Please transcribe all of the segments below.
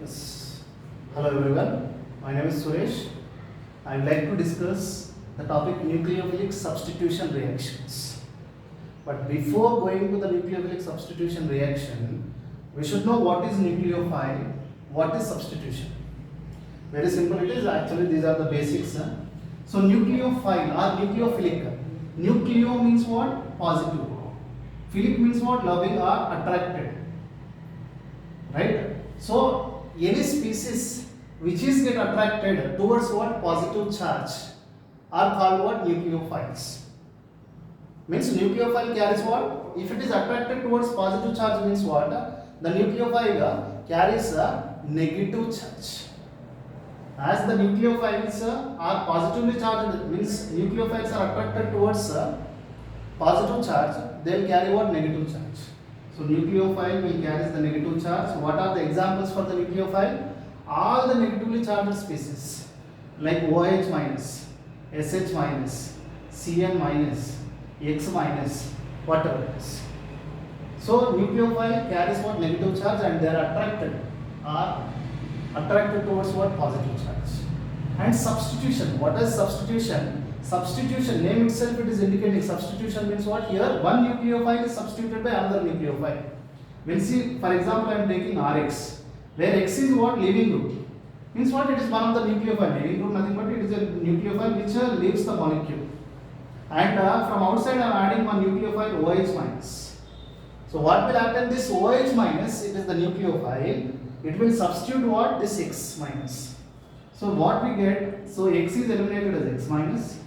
Yes. Hello everyone. My name is Suresh. I would like to discuss the topic nucleophilic substitution reactions. But before going to the nucleophilic substitution reaction, we should know what is nucleophile, what is substitution. Very simple it is. Actually, these are the basics. So nucleophile or nucleophilic. Nucleo means what? Positive. Philic means what? Loving or attracted. Right? So any species which is get attracted towards what? Positive charge are called what? Nucleophiles. Means nucleophile carries what? If it is attracted towards positive charge means what? The nucleophile carries a negative charge. As the nucleophiles are positively charged, means nucleophiles are attracted towards positive charge, they will carry what? Negative charge. So nucleophile will carry the negative charge. What are the examples for the nucleophile? All the negatively charged species like OH minus, SH minus, Cn minus, X minus, whatever it is. So nucleophile carries what? Negative charge, and they are attracted towards what? Positive charge. And substitution. What is substitution? Substitution, name itself it is indicating. Substitution means what? Here one nucleophile is substituted by another nucleophile. We'll see, for example, I am taking Rx, where X is what? Leaving group. Means what? It is one of the nucleophile. Leaving group nothing but it is a nucleophile which leaves the molecule. And from outside I am adding one nucleophile OH minus. So what will happen? This OH minus, it is the nucleophile. It will substitute what? This X minus. So what we get? So X is eliminated as X minus,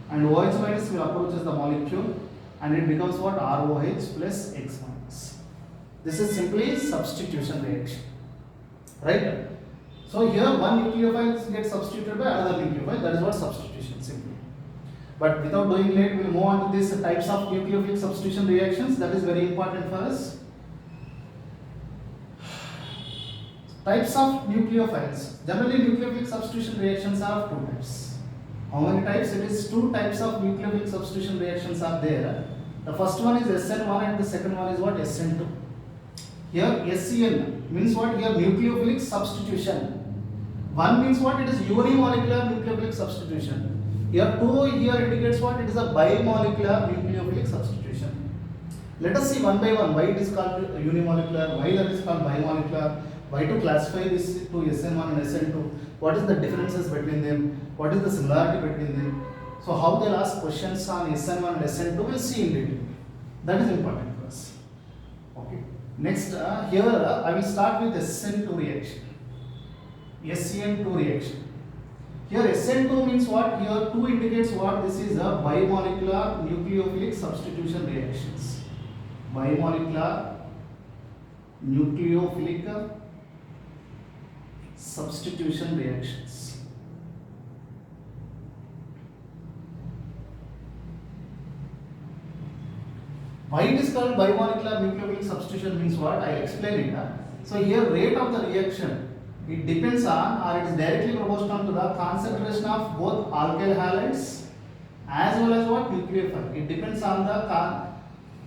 and OH minus will approaches the molecule, and it becomes what? ROH plus X minus. This is simply substitution reaction, right? So here one nucleophile gets substituted by another nucleophile. That is what substitution simply. But without doing late, we will move on to these types of nucleophilic substitution reactions. That is very important for us. Types of nucleophiles. Generally, nucleophilic substitution reactions are of two types. How many types? It is two types of nucleophilic substitution reactions are there. The first one is SN1 and the second one is what? SN2. Here SCN means what? Here nucleophilic substitution. One means what? It is unimolecular nucleophilic substitution. Here 2 here indicates what? It is a bimolecular nucleophilic substitution. Let us see one by one why it is called unimolecular, why that is called bimolecular, why to classify this to SN1 and SN2, what is the differences between them, what is the similarity between them. So how they will ask questions on SN1 and SN2 we will see in detail. That is important for us. Okay. Next here I will start with SN2 reaction. SCN2 reaction. Here SN2 means what? Here 2 indicates what? This is a bimolecular nucleophilic substitution reactions. Bimolecular nucleophilic substitution reactions. Why it is called bimolecular nucleophilic substitution means what? I will explain it. So here rate of the reaction, it depends on or it is directly proportional to the concentration of both alkyl halides as well as what? Nucleophile. It depends on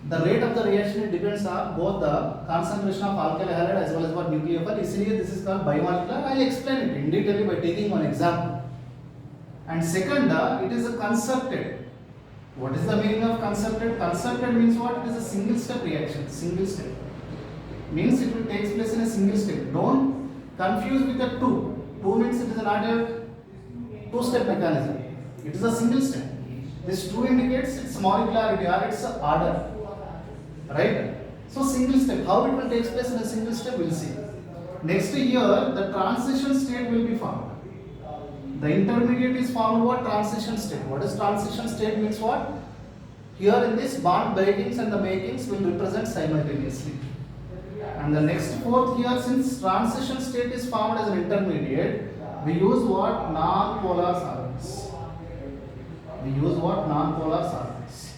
the rate of the reaction, it depends on both the concentration of alkyl halide as well as what? Nucleophile. Isliye this is called bimolecular. I will explain it in detail by taking one example. And second, it is a concerted. What is the meaning of concerted? Concerted means what? It is a single step reaction. Single step means it will take place in a single step. Don't confuse with the two. Two means it is not a two-step mechanism. It is a single step. This two indicates its molecularity or its order. Right? So single step. How it will take place in a single step we will see. Next here the transition state will be formed. The intermediate is formed what? Transition state. What is transition state means what? Here in this bond breakings and the makings will represent simultaneously. And the next fourth here, since transition state is formed as an intermediate, we use what? Non-polar solvents. We use what? Non-polar solvents.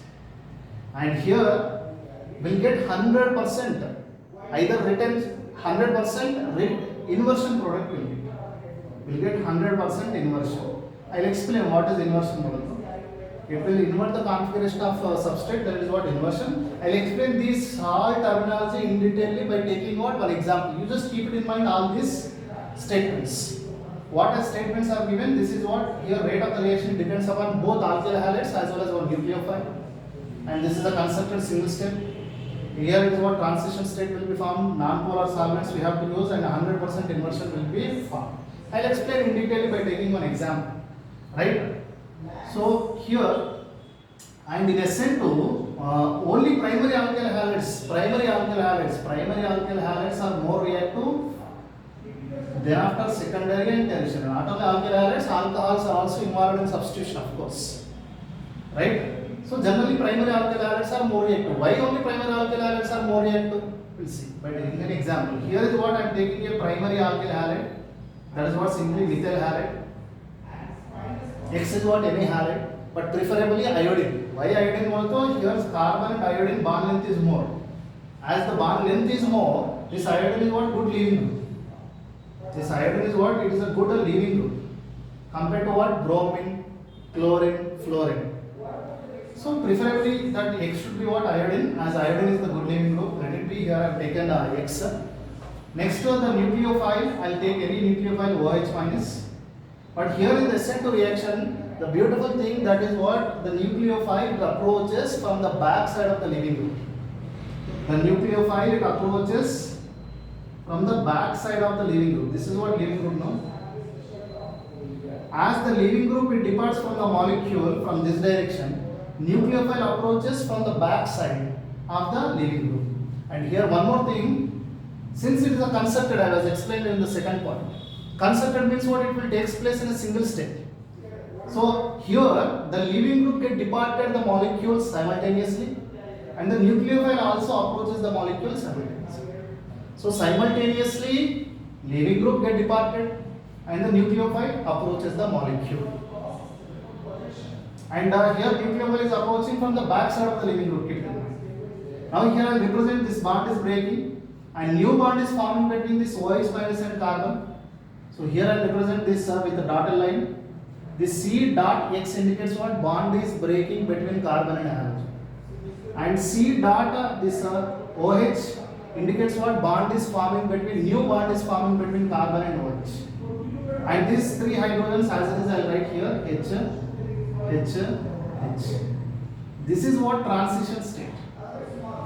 And here we'll get 100% either written 100% inversion product will be. We'll get 100% inversion. I'll explain what is inversion product. It will invert the configuration of substrate, that is what inversion. I'll explain this all terminology in detail by taking what? One example. You just keep it in mind all this statements. What are statements are given? This is what here rate of the reaction depends upon both alkyl halides as well as one nucleophile, and this is a constructed single step. Here it is what transition state will be formed, non-polar solvents we have to use, and 100% inversion will be formed. I'll explain in detail by taking one example, right? So here, and in SN2, only primary alkyl halides are more reactive. Thereafter, secondary and tertiary. Not only alkyl halides, alcohols are also involved in substitution, of course, right? So generally, primary alkyl halides are more reactive. Why only primary alkyl halides are more reactive? We'll see by taking an example. Here is what I am taking a primary alkyl halide. That is what simply methyl halide. X is what any halide, but preferably iodine. Why iodine? Also here carbon and iodine bond length is more. As the bond length is more, this iodine is what good leaving group. This iodine is what? It is a good leaving group compared to what? Bromine, chlorine, fluorine. So preferably that X should be what? Iodine, as iodine is the good leaving group. Let it be. Here I have taken X. Next to the nucleophile, I will take any nucleophile OH minus. But here in the SN2 reaction, the beautiful thing that is what? The nucleophile approaches from the back side of the leaving group. The nucleophile it approaches from the back side of the leaving group. This is what leaving group now. As the leaving group it departs from the molecule from this direction, nucleophile approaches from the back side of the leaving group. And here one more thing, since it is a constructed, I was explained in the second point. Constructed means what? It will take place in a single state. So here the leaving group get departed the molecules simultaneously, and the nucleophile also approaches the molecule simultaneously. So simultaneously leaving group get departed and the nucleophile approaches the molecule. And here nucleophile is approaching from the back side of the leaving group. Now here I represent this bond is breaking and new bond is forming between this OH minus and carbon. So here I represent this with the dotted line. This C dot X indicates what? Bond is breaking between carbon and halogen. And C dot this OH indicates what? Bond is forming between, new bond is forming between carbon and OH. And these three hydrogens as it is I will write here H, H, H. This is what? Transition state.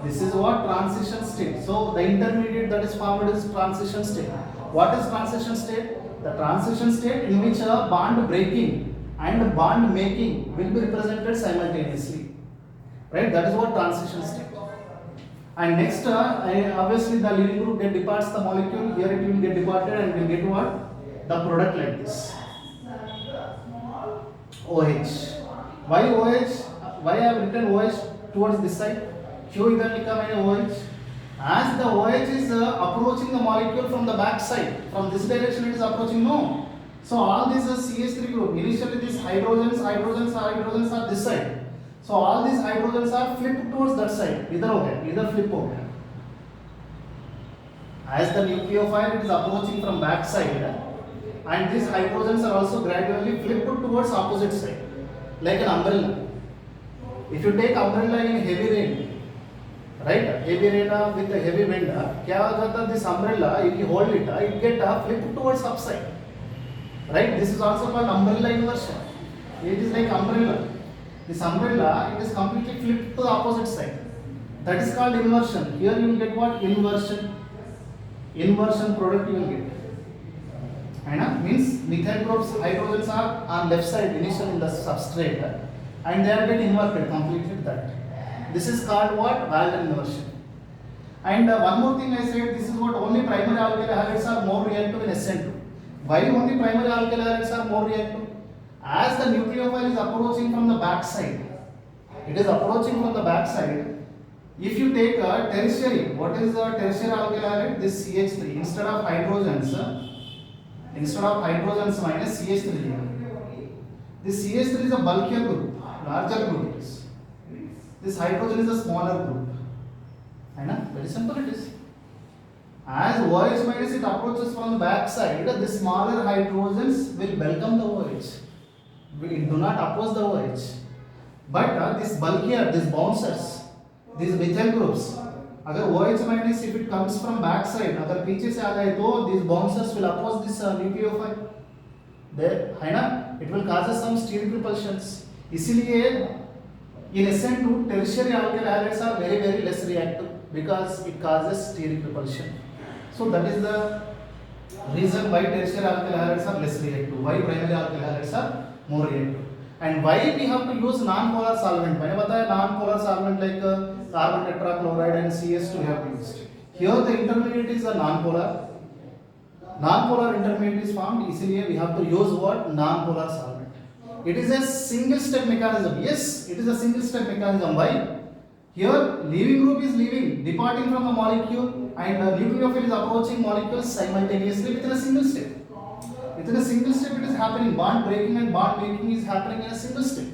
This is what? Transition state. So the intermediate that is formed is transition state. What is transition state? The transition state in which a bond breaking and bond making will be represented simultaneously. Right? That is what transition state. And next, obviously the leaving group get departs the molecule. Here it will get departed and will get what? The product like this. OH. Why OH? Why I have written OH towards this side? Q इधर लिखा मैंने OH. As the OH is approaching the molecule from the back side, from this direction it is approaching, no. So all these CH3 group, initially these hydrogens are this side. So all these hydrogens are flipped towards that side. Either flip over. As the nucleophile it is approaching from back side, and these hydrogens are also gradually flipped towards opposite side, like an umbrella. If you take umbrella in heavy rain, right? Heavy rain with a heavy wind, क्या हो जाता है? This umbrella, if you hold it, it get flipped towards upside. Right? This is also called umbrella inversion. It is like umbrella. This umbrella, it is completely flipped to the opposite side. That is called inversion. Here you will get what? Inversion. Inversion product you will get. And means methyl groups hydrogens are on left side initially in the substrate, and they are get inverted completely that. This is called what? Wagner inversion. And one more thing I said, this is what only primary alkyl halides are more reactive in SN2. Why only primary alkyl halides are more reactive? As the nucleophile is approaching from the back side, it is approaching from the back side. If you take a tertiary, what is the tertiary alkyl halide? This CH3 instead of hydrogens minus CH3. This CH3 is a bulkier group, larger group. This hydrogen is a smaller group. Very simple it is. As OH minus it approaches from the back side, the smaller hydrogens will welcome the OH. We do not oppose the OH. But this bulkier, these bouncers, these methyl groups, अगर OH minus if it comes from back side, अगर पीछे से आ गए तो these bouncers will oppose this nucleophile, there है ना, it will causes some steric repulsions. इसीलिए in SN2 tertiary alkyl halides are very very less reactive because it causes steric repulsion. So that is the reason why tertiary alkyl halides are less reactive, why primary alkyl halides are more reactive. And why we have to use non-polar solvent? मैंने बताया non-polar solvent like carbon tetrachloride and CS2 we have used. Here the intermediate is a non-polar. Non-polar intermediate is formed. इसलिए we have to use what? Non-polar solvent. It is a single step mechanism. Yes, it is a single step mechanism. Why? Here leaving group is leaving, departing from the molecule, and the nucleophile is approaching molecules simultaneously within a single step. Within a single step it is happening, bond breaking and bond making is happening in a single step.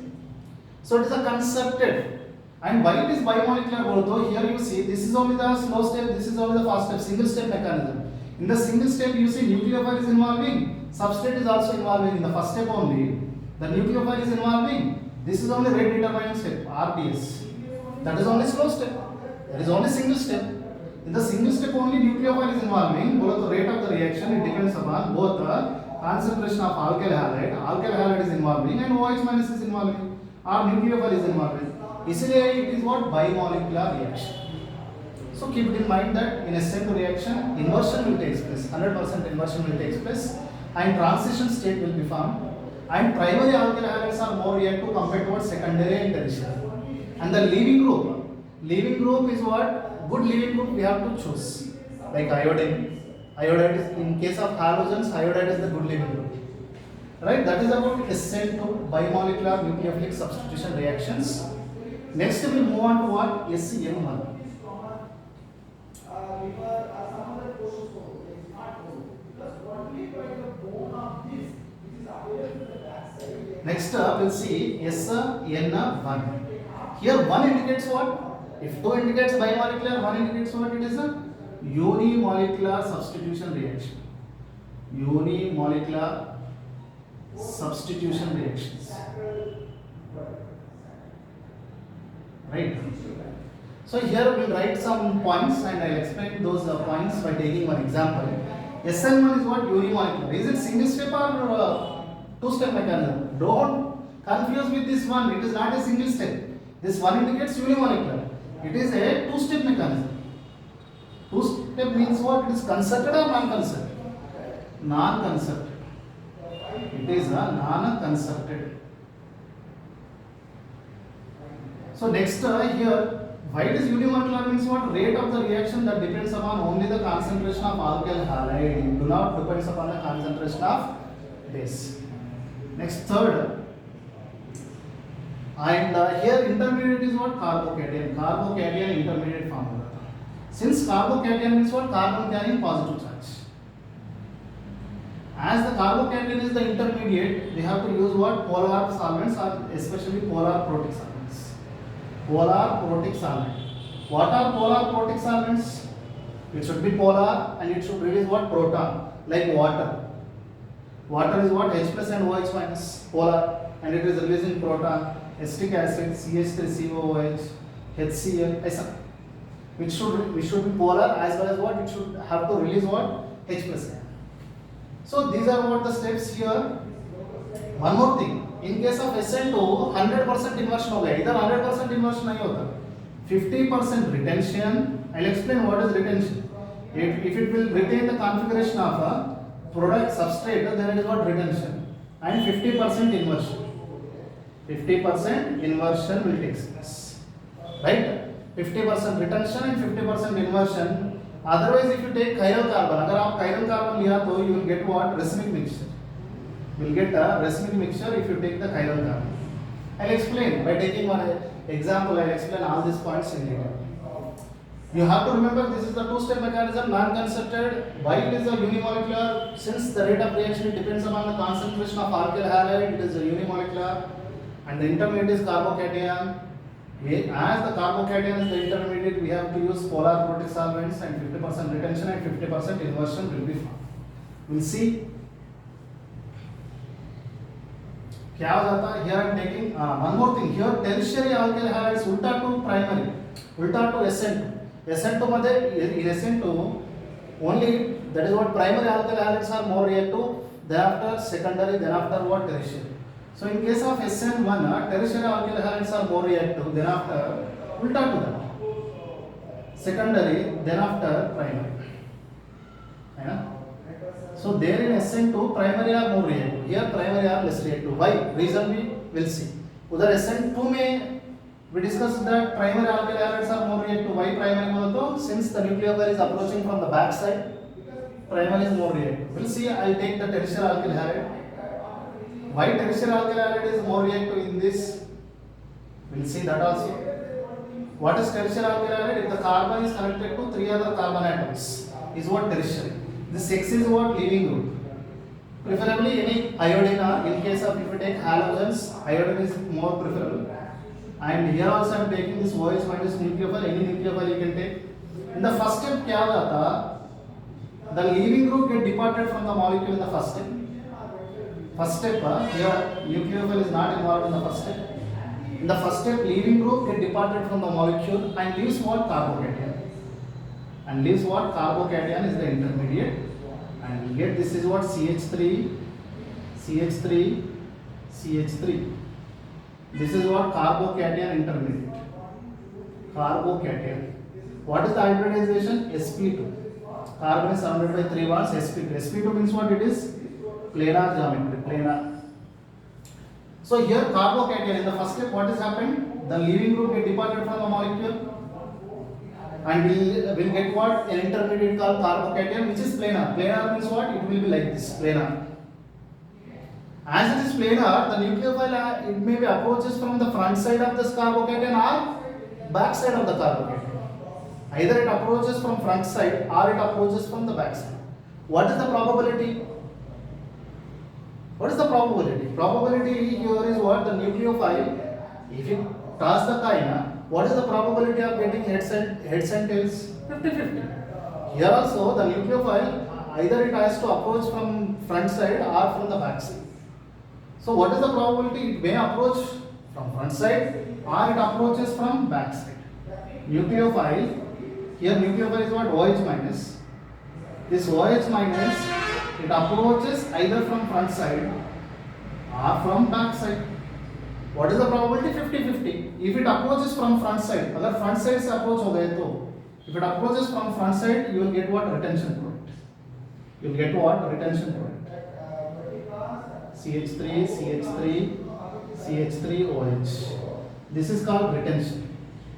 So it is a concerted. And why it is bimolecular although here you see this is only the slow step, this is only the fast step, single step mechanism. In the single step you see nucleophile is involving, substrate is also involving. In the first step only the nucleophile is involving. This is only rate determining step, RDS. That is only slow step. That is only single step. In the single step only nucleophile is involving. Both the rate of the reaction it depends upon both the concentration of alkyl halide is involving and OH minus is involving or nucleophile is involving. इसलिए it is what bimolecular reaction. So keep it in mind that in SN2 reaction inversion will take place, 100% inversion will take place and transition state will be formed and primary alkyl halides are more reactive compared to secondary and tertiary. And the leaving group is what? Good leaving group we have to choose, like iodine. Iodide is, in case of halogens, iodide is the good leaving group. Right? That is about SN2 bimolecular nucleophilic substitution reactions. Next we will move on to what? SN1. Next up we'll see SN1. Here 1 indicates what? If 2 indicates bimolecular, 1 indicates what? It is a unimolecular substitution reaction. Unimolecular substitution reactions. Right? So here we will write some points and I will explain those points by taking one example. SN1 is what? Unimolecular. Is it single step or two-step mechanism? Don't confuse with this one. It is not a single step. This one indicates unimolecular. It is a two-step mechanism. Two-step means what? It is concerted or non-concerted? Non-concerted. It is a non-concerted. So next here, why it is unimolecular means what? Rate of the reaction that depends upon only the concentration of alkyl halide. Do not depends upon the concentration of base. Next third. And here intermediate is what? Carbocation. Carbocation intermediate formula. Since carbocation means what? Carbon carrying positive charge. As the carbocation is the intermediate, we have to use what? Polar solvents or especially polar protic solvents. Polar protic solvent. What are polar protic solvents? It should be polar and it should release what? Proton, like water. Water is what? H plus and OH minus, polar, and it is releasing proton. Acetic acid, CH3COOH, HCl, ऐसा. We should be polar as well as what? It should have to release what? H plus. So these are what the steps here. One more thing. In case of SN2, 100% inversion हो गया. इधर 100% inversion नहीं होता. 50% retention. I'll explain what is retention. If it will retain the configuration of a product substrate, then it is what? Retention. And 50% inversion. 50% inversion will take place, right? 50% retention and 50% inversion. Otherwise, if you take chiral carbon, अगर आप chiral carbon लिया तो you will get what? Racemic mixture. You will get a racemic mixture if you take the chiral carbon. I'll explain by taking one example. I'll explain all these points in detail. You have to remember this is the two-step mechanism, non-concerted. Why it is a unimolecular? Since the rate of reaction depends upon the concentration of alkyl halide, it is a unimolecular. And the intermediate is carbocation. As the carbocation is the intermediate, we have to use polar protic solvents and 50% retention and 50% inversion will be found. We'll see. क्या हो जाता है? Here I am taking one more thing. Here tertiary alkyl halides ulta to primary, ulta to SN2. SN2 मध्ये in SN2 only, that is what primary alkyl halides are more reactive, then after secondary, then after what tertiary. So in case of SN1 tertiary alkyl halides are more reactive, then after ulta to them, secondary, then after primary. So there in SN2 primary are more reactive, here primary are less reactive. Why? Reason we will see. उधर SN2 में we discussed that primary alkyl halides are more reactive. Why primary बोलो तो since the nucleophile is approaching from the back side, primary is more reactive. We'll see. I'll take the tertiary alkyl halide. Why tertiary alkyl halide is more reactive in this? We'll see that also. What is tertiary alkyl halide? If the carbon is connected to 3 other carbon atoms, is what tertiary. This X is what leaving group. Preferably any iodine. In case of if you take halogens, iodine is more preferable. And here also I am taking this OH minus nucleophile. Any nucleophile you can take. In the first step, क्या होता था? The leaving group get departed from the molecule in the first step. First step, here nucleophile is not involved in the first step. In the first step, leaving group get departed from the molecule and leaves what? Carbocation. And leaves what? Carbocation is the intermediate. And we get this is what? CH3, CH3, CH3. This is what? Carbocation intermediate. Carbocation. What is the hybridization? sp2. Carbon is surrounded by 3 bonds. sp2. sp2 means what? It is planar geometry. Planar. So here carbocation in the first step, what has happened? The leaving group get departed from the molecule, and will get what? An intermediate called carbocation, which is planar. Planar means what? It will be like this. Planar. As it is planar, the nucleophile it may be approaches from the front side of this carbocation or back side of the carbocation. Either it approaches from front side or it approaches from the back side. What is the probability? What is the probability? Probability here is what? The nucleophile, if it toss the coin, what is the probability of getting heads and tails? 50-50. Here also the nucleophile, either it has to approach from front side or from the back side. So what is the probability? It may approach from front side or it approaches from back side. Nucleophile, here nucleophile is what? OH minus. This OH minus, it approaches either from front side or from back side. What is the probability? 50-50. If it approaches from front side, अगर front side से approach हो गए तो, if it approaches from front side, you will get what? Retention product. You will get what? Retention product. CH3, CH3, CH3, OH. This is called retention.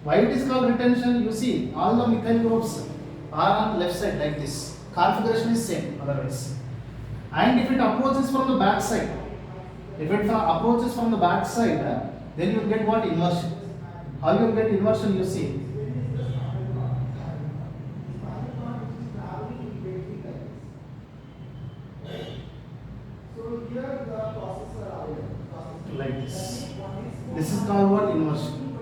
Why it is called retention? You see, all the methyl groups are on left side like this. Configuration is same otherwise. And if it approaches from the back side, if it approaches from the back side, then you will get what? Inversion. How you will get inversion? You see. Like this. This is called what? Inversion.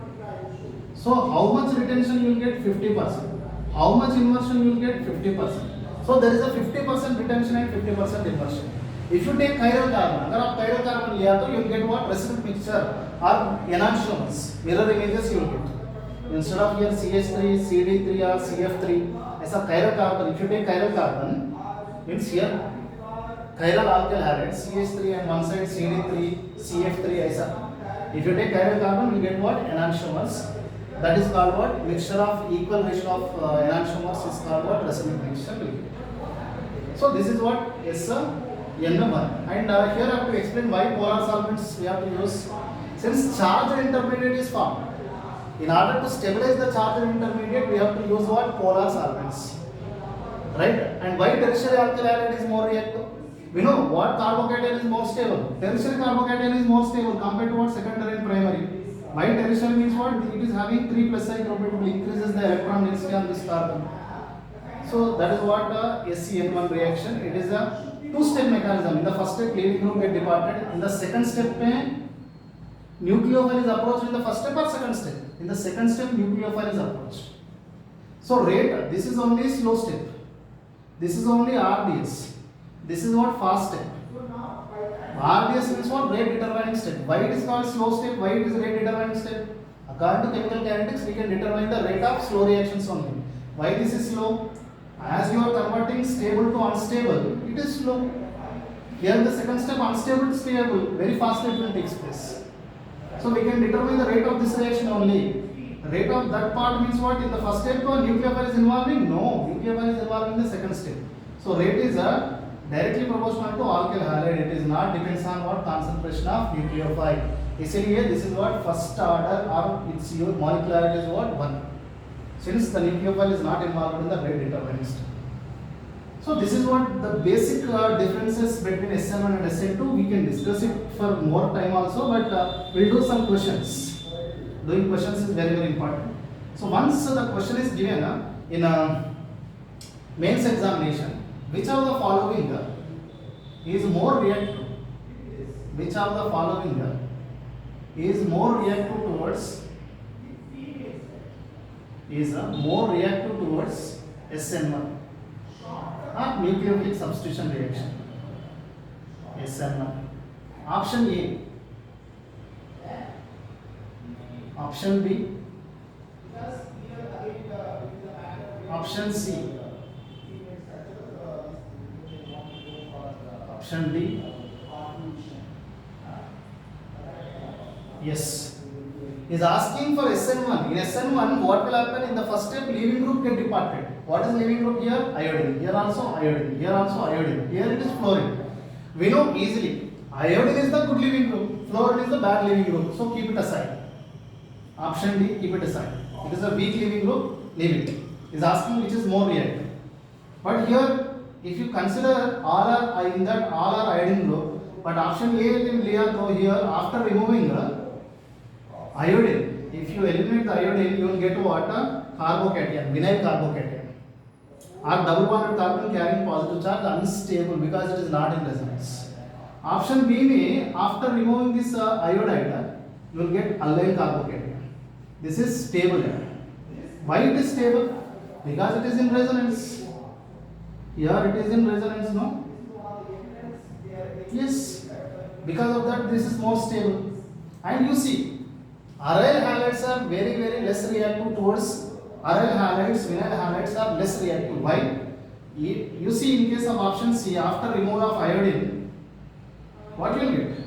So how much retention you will get? 50%. How much inversion you will get? 50%. So there is a 50% retention and 50% inversion. If you take chiral carbon, अगर आप chiral carbon लिया तो you will get what? Reciprocal mixture or enantiomers, mirror images you will get. Instead of here CH3, CD3 or CF3, ऐसा chiral carbon. If you take chiral carbon, means here chiral alkyl halide CH3 and one side CD3, CF3 ऐसा. If you take chiral carbon, you get what? Enantiomers. That is called what? Mixture of equal ratio of enantiomers is called what? Racemic mixture. So this is what N1. And here I have to explain why polar solvents we have to use. Since charged intermediate is formed, in order to stabilize the charged intermediate, we have to use what? Polar solvents. Right? And why tertiary alkyl halide is more reactive? We know what carbocation is more stable. Tertiary carbocation is more stable compared to what? Secondary and primary. Why tertiary means what? It is having 3 plus I group, it increases the electron density on this carbon. So that is what SCN1 reaction. It is a two-step mechanism. In the first step, leaving group get departed. In the second step, nucleophile is approached in the first step or second step. In the second step, nucleophile is approached. So rate, this is only slow step. This is only RDS. This is what? Fast step. RDS means what? Rate determining step. Why it is called slow step? Why it is rate determining step? According to chemical kinetics, we can determine the rate of slow reactions only. Why this is slow? As you are converting stable to unstable, it is slow. Here the second step, unstable to stable, very fastly it will take place. So we can determine the rate of this reaction only. The rate of that part means what? In the first step, nucleophile is involving? No, nucleophile is involving the second step. So rate is directly proportional to alkyl halide. It is not depends on what concentration of nucleophile. इसलिए this is what first order or its molecularity is what 1. Since the nucleophile is not involved in the rate determinist. So this is what the basic differences between SN1 and SN2. We can discuss it for more time also, but we'll do some questions. Doing questions is very important. So once the question is given in a mains examination, which of the following is more reactive? Which of the following is more reactive towards SN1? Nucleophilic substitution reaction. SN1. Option A. Option B. Option C. Option D. Yes. Is asking for SN1. In SN1, what will happen in the first step? Leaving group get departed. What is leaving group here? Iodine. Here also iodine. Here also iodine. Here it is fluorine. We know easily. Iodine is the good leaving group. Fluorine is the bad leaving group. So keep it aside. Option D, keep it aside. It is a weak leaving group. Leave it. Is asking which is more reactive. But here, if you consider all are in that all are iodine group, but option A will leave here after removing iodine. If you eliminate the iodine, you will get what? Carbocation, vinyl carbocation. Or double bonded carbon carrying positive charge, unstable because it is not in resonance. Option B may, after removing this iodide, you will get allyl carbocation. This is stable. Why it is stable? Because it is in resonance. Here it is in resonance, no? Yes. Because of that, this is more stable. And you see, aryl halides are very less reactive towards aryl halides, vinyl halides are less reactive. Why? You see, in case of option C, after removal of iodine, what you will get?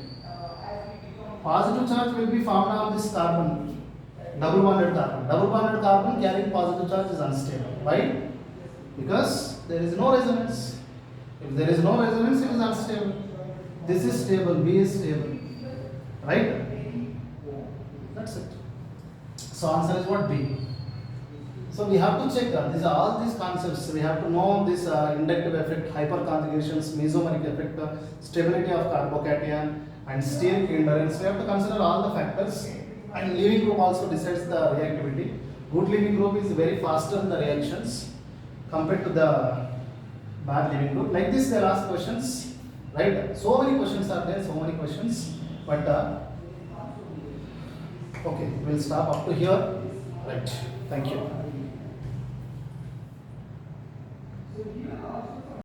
Positive charge will be found on this carbon, double bonded carbon. Double bonded carbon carrying positive charge is unstable. Why? Because there is no resonance. If there is no resonance, it is unstable. This is stable, B is stable. Right? That's it. So answer is what? B. So we have to check all these concepts. We have to know this inductive effect, hyperconjugations, mesomeric effect, stability of carbocation, and steric endurance. We have to consider all the factors. And leaving group also decides the reactivity. Good leaving group is very faster in the reactions compared to the bad leaving group. Like this, they'll ask questions, right? So many questions are there, so many questions. But okay, we'll stop up to here. Right. Thank you.